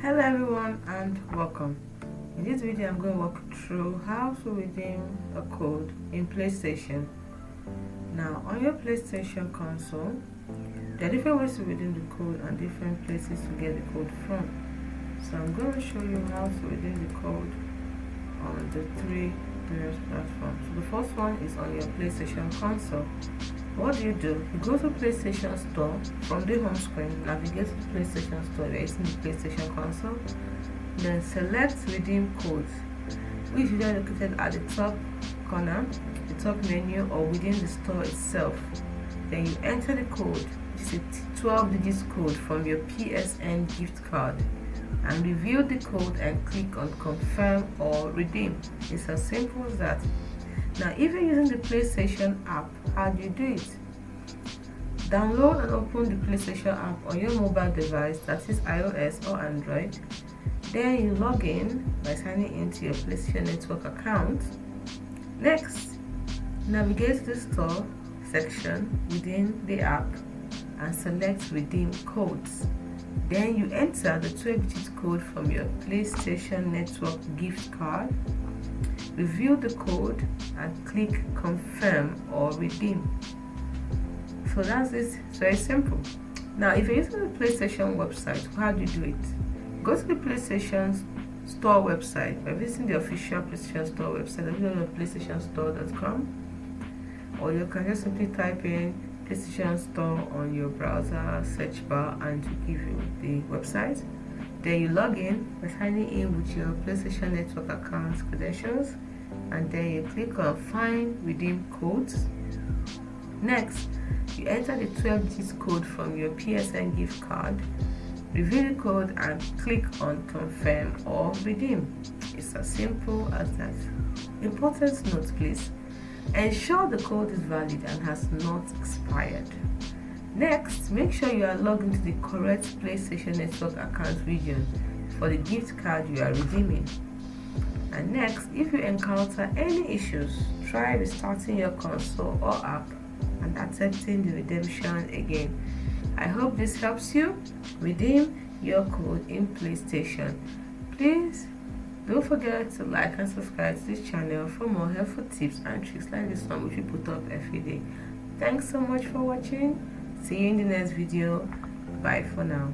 Hello everyone and welcome. In this video I'm going to walk through how to redeem a code in PlayStation. Now on your PlayStation console, there are different ways to redeem the code and different places to get the code from. So I'm going to show you how to redeem the code on the three various platforms. So the first one is on your PlayStation console. What do? You go to PlayStation Store. From the home screen, navigate to the PlayStation Store where it's in the PlayStation console. Then select redeem codes, which is usually located at the top corner, the top menu, or within the store itself. Then you enter the code, which is a 12-digit code from your PSN gift card, and reveal the code and click on confirm or redeem. It's as simple as that. Now, if you're using the PlayStation app, how do you do it? Download and open the PlayStation app on your mobile device, that is iOS or Android. Then you log in by signing into your PlayStation Network account. Next, navigate to the store section within the app and select redeem codes. Then you enter the 12-digit code from your PlayStation Network gift card. Review the code and click confirm or redeem. So that's it. It's very simple. Now, if you're using the PlayStation website, how do you do it? Go to the PlayStation Store website by visiting the official PlayStation Store website at PlayStationStore.com, or you can just simply type in PlayStation Store on your browser search bar and to give you the website. Then you log in by signing in with your PlayStation Network account credentials, and then you click on Find Redeem Codes. Next, you enter the 12-digit code from your PSN gift card, reveal the code, and click on Confirm or Redeem. It's as simple as that. Important note, please. Ensure the code is valid and has not expired. Next, make sure you are logged into the correct PlayStation Network account region for the gift card you are redeeming. And next, if you encounter any issues, try restarting your console or app and attempting the redemption again. I hope this helps you redeem your code in PlayStation. Please don't forget to like and subscribe to this channel for more helpful tips and tricks like this one which we put up every day. Thanks so much for watching. See you in the next video. Bye for now.